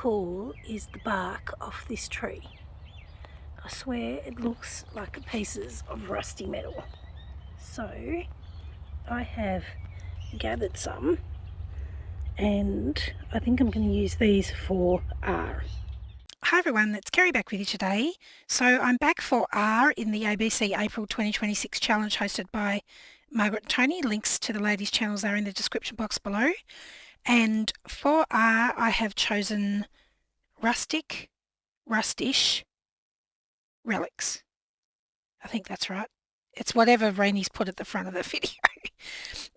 cool is the bark off this tree. I swear it looks like pieces of rusty metal. So I have gathered some and I think I'm going to use these for R. Hi everyone, it's Kerry back with you today. So I'm back for R in the ABC April 2026 challenge hosted by Margaret and Tony. Links to the ladies' channels are in the description box below. And for R I have chosen Rustic, Rustyish, Relics. I think that's right. It's whatever Rainy's put at the front of the video.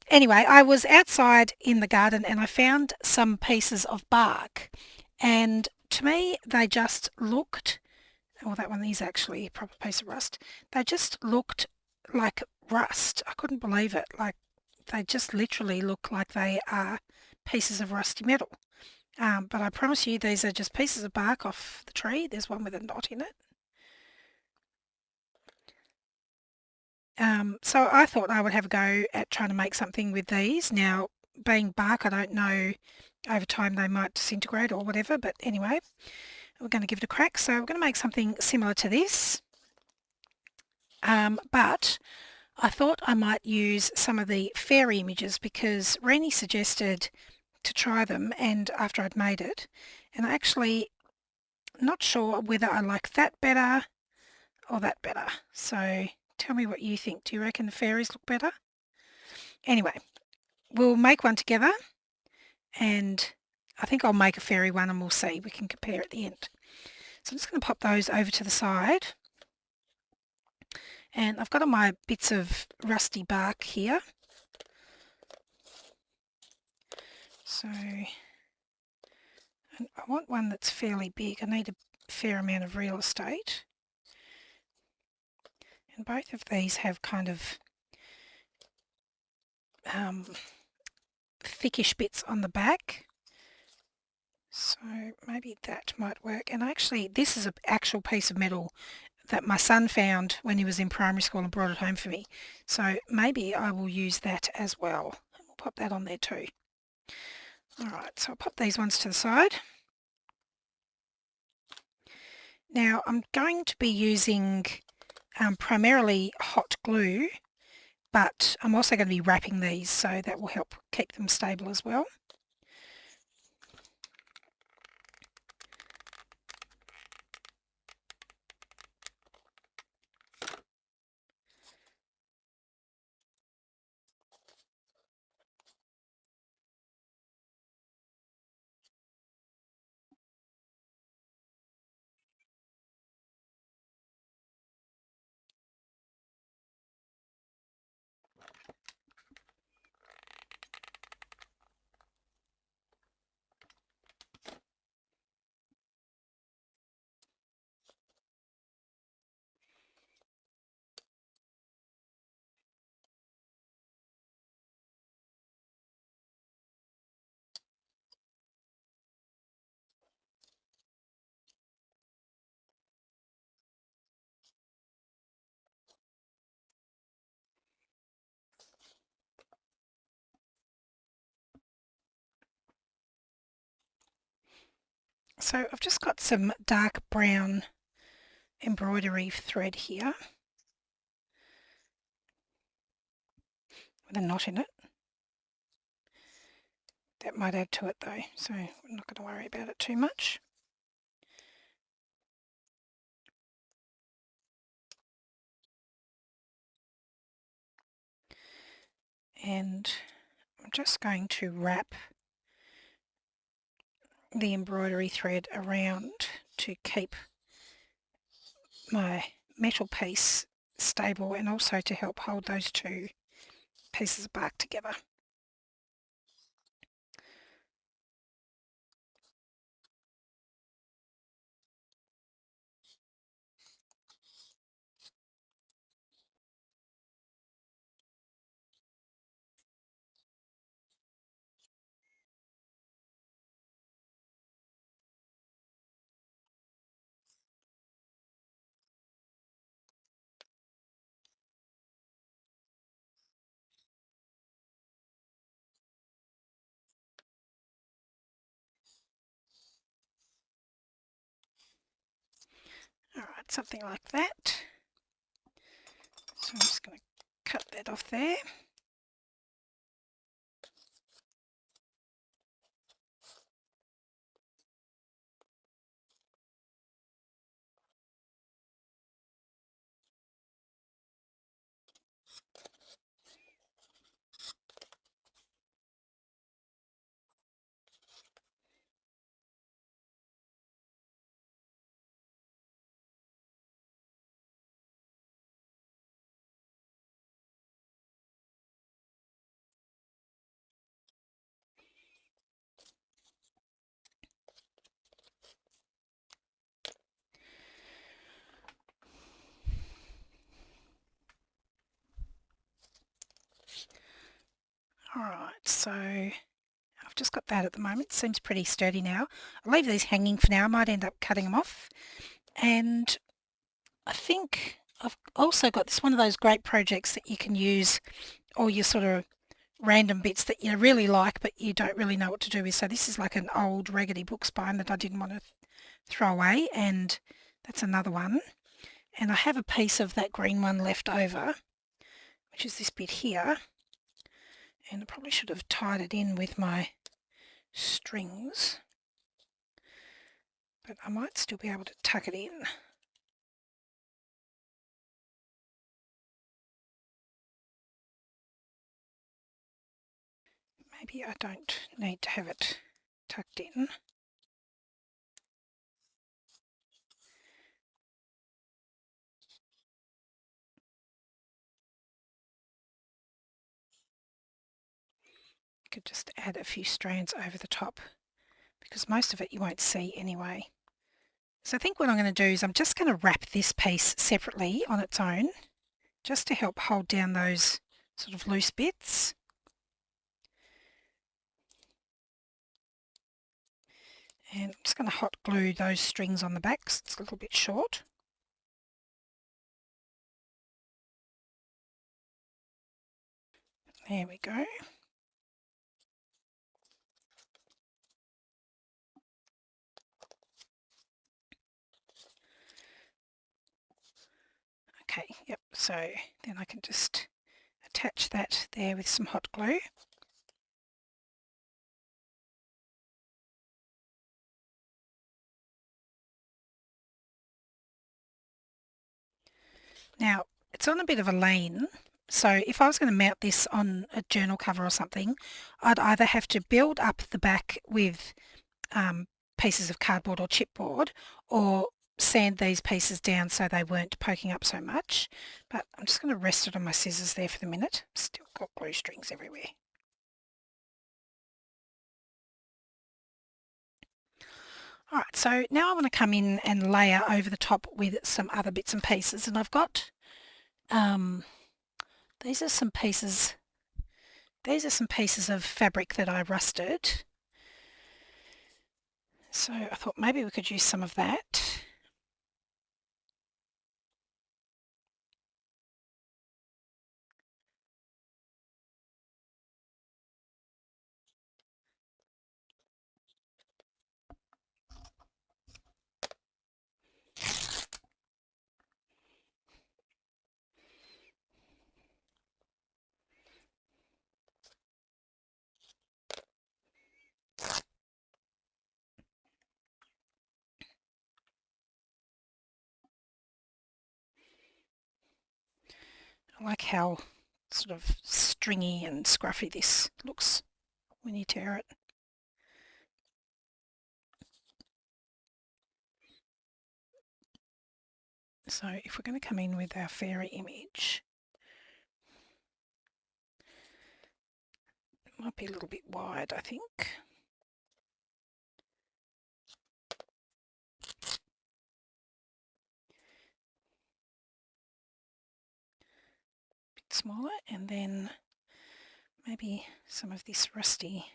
Anyway, I was outside in the garden and I found some pieces of bark, and to me they just looked, well, that one is actually a proper piece of rust. They just looked like rust. I couldn't believe it. Like, they just literally look like they are pieces of rusty metal. But I promise you these are just pieces of bark off the tree. There's one with a knot in it. So I thought I would have a go at trying to make something with these. Now, being bark, I don't know, over time they might disintegrate or whatever, but anyway, we're going to give it a crack. So we're going to make something similar to this. But I thought I might use some of the fairy images because Rennie suggested to try them, and after I'd made it, and I actually not sure whether I like that better or that better. So tell me what you think. Do you reckon the fairies look better? Anyway, we'll make one together, and I think I'll make a fairy one and we'll see. We can compare at the end. So I'm just going to pop those over to the side. And I've got all my bits of rusty bark here. So I want one that's fairly big. I need a fair amount of real estate. And both of these have kind of thickish bits on the back. So maybe that might work. And actually, this is an actual piece of metal that my son found when he was in primary school and brought it home for me. So maybe I will use that as well. We'll pop that on there too. Alright, so I'll pop these ones to the side. Now I'm going to be using primarily hot glue, but I'm also going to be wrapping these, so that will help keep them stable as well. So I've just got some dark brown embroidery thread here with a knot in it. That might add to it though, so I'm not going to worry about it too much. And I'm just going to wrap the embroidery thread around to keep my metal piece stable and also to help hold those two pieces of bark together. something like that. So I'm just going to cut that off there. Alright, so I've just got that at the moment. Seems pretty sturdy now. I'll leave these hanging for now. I might end up cutting them off. And I think I've also got this one of those great projects that you can use all your sort of random bits that you really like but you don't really know what to do with. So this is like an old raggedy book spine that I didn't want to throw away, and that's another one. And I have a piece of that green one left over, which is this bit here. And I probably should have tied it in with my strings, but I might still be able to tuck it in. Maybe I don't need to have it tucked in. Could just add a few strands over the top because most of it you won't see anyway. So I think what I'm going to do is I'm just going to wrap this piece separately on its own just to help hold down those sort of loose bits. And I'm just going to hot glue those strings on the back because it's a little bit short. There we go. Okay, yep, so then I can just attach that there with some hot glue. Now, it's on a bit of a lane, so if I was going to mount this on a journal cover or something, I'd either have to build up the back with pieces of cardboard or chipboard, or sand these pieces down so they weren't poking up so much. But I'm just going to rest it on my scissors there for the minute. Still got glue strings everywhere. Alright, so now I want to come in and layer over the top with some other bits and pieces, and I've got these are some pieces of fabric that I rusted. So I thought maybe we could use some of that. I like how sort of stringy and scruffy this looks when you tear it. So if we're going to come in with our fairy image, it might be a little bit wide, I think. Bit smaller, and then maybe some of this rusty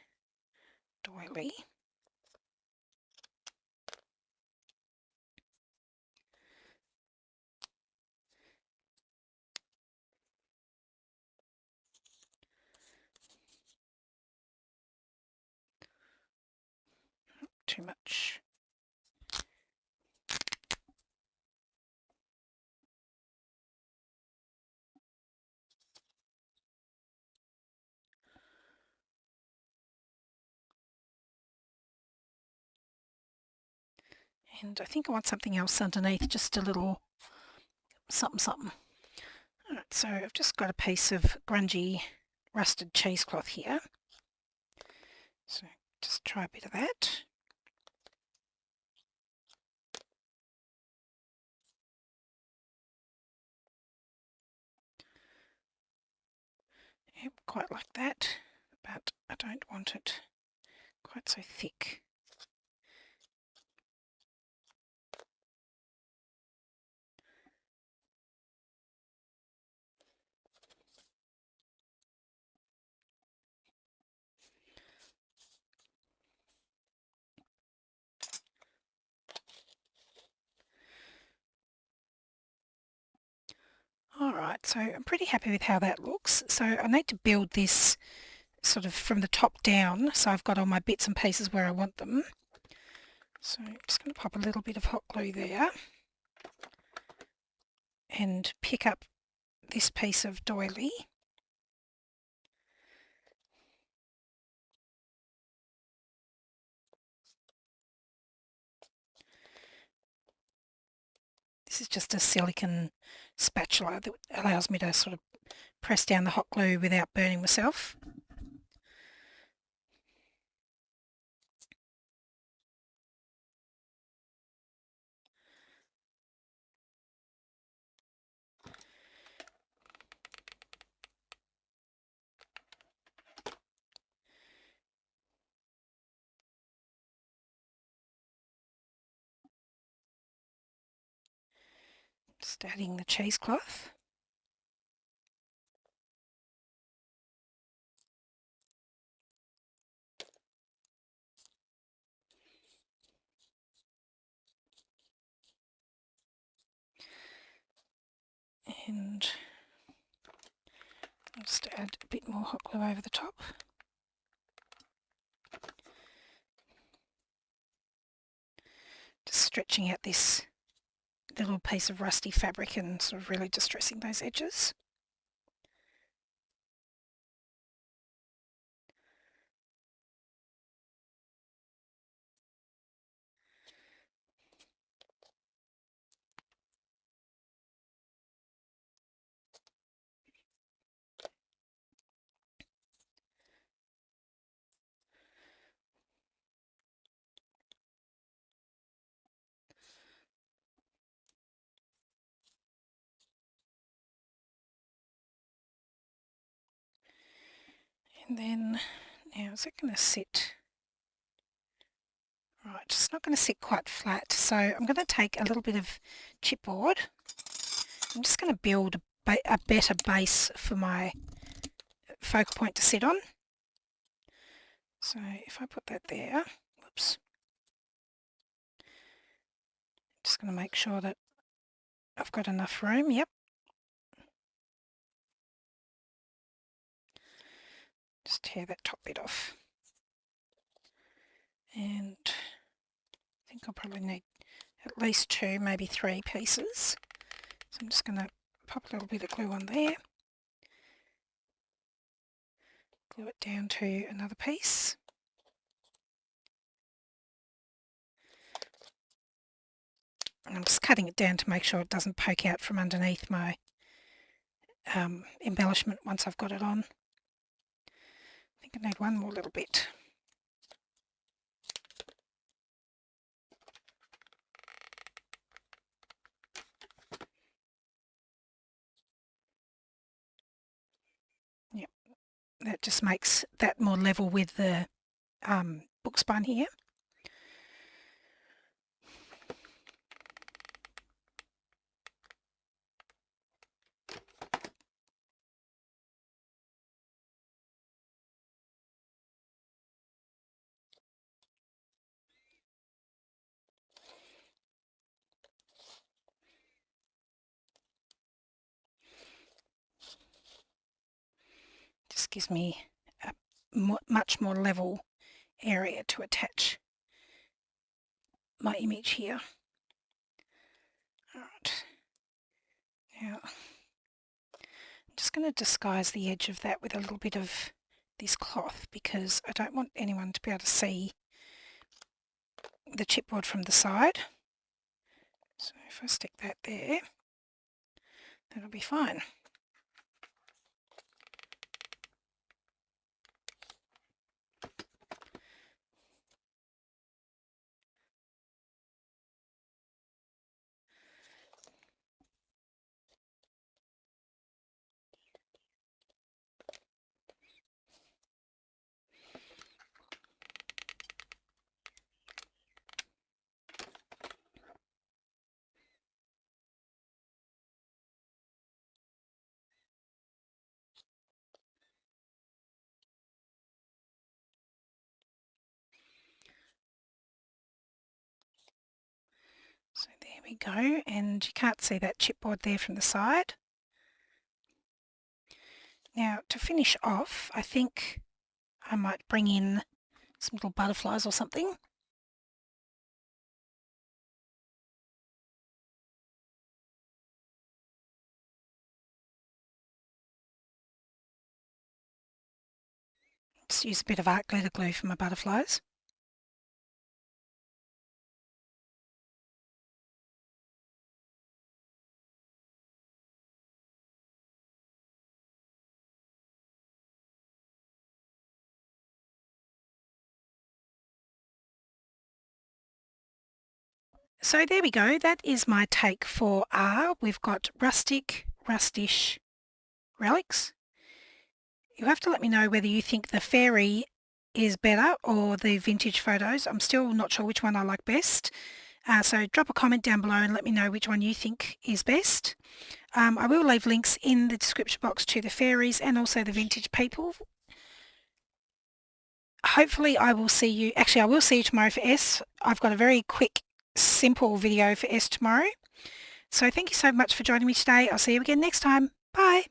doily. Too much. And I think I want something else underneath, just a little something something. Alright, so I've just got a piece of grungy rusted cheesecloth here. So just try a bit of that. Yep, quite like that, but I don't want it quite so thick. Alright, so I'm pretty happy with how that looks. So I need to build this sort of from the top down, so I've got all my bits and pieces where I want them. So I'm just going to pop a little bit of hot glue there and pick up this piece of doily. This is just a silicone spatula that allows me to sort of press down the hot glue without burning myself. Just adding the cheesecloth. And I'll just add a bit more hot glue over the top. Just stretching out this little piece of rusty fabric and sort of really distressing those edges. And then, now is it going to sit? Right, it's not going to sit quite flat, so I'm going to take a little bit of chipboard. I'm just going to build a better base for my focal point to sit on. So if I put that there, whoops, just going to make sure that I've got enough room, yep. Just tear that top bit off. And I think I'll probably need at least 2, maybe 3 pieces. So I'm just going to pop a little bit of glue on there. Glue it down to another piece. And I'm just cutting it down to make sure it doesn't poke out from underneath my embellishment once I've got it on. I think I need one more little bit. Yep, that just makes that more level with the book spine here. Just gives me a much more level area to attach my image here. Alright, now I'm just going to disguise the edge of that with a little bit of this cloth because I don't want anyone to be able to see the chipboard from the side. So if I stick that there, that'll be fine. So there we go, and you can't see that chipboard there from the side. Now to finish off, I think I might bring in some little butterflies or something. Just use a bit of art glitter glue for my butterflies. So there we go, that is my take for R. We've got Rustic, Rustyish, Relics. You have to let me know whether you think the fairy is better or the vintage photos. I'm still not sure which one I like best. So drop a comment down below and let me know which one you think is best. I will leave links in the description box to the fairies and also the vintage people. Hopefully I will see you, actually I will see you tomorrow for S. I've got a very quick, simple video for S tomorrow. So thank you so much for joining me today. I'll see you again next time. Bye.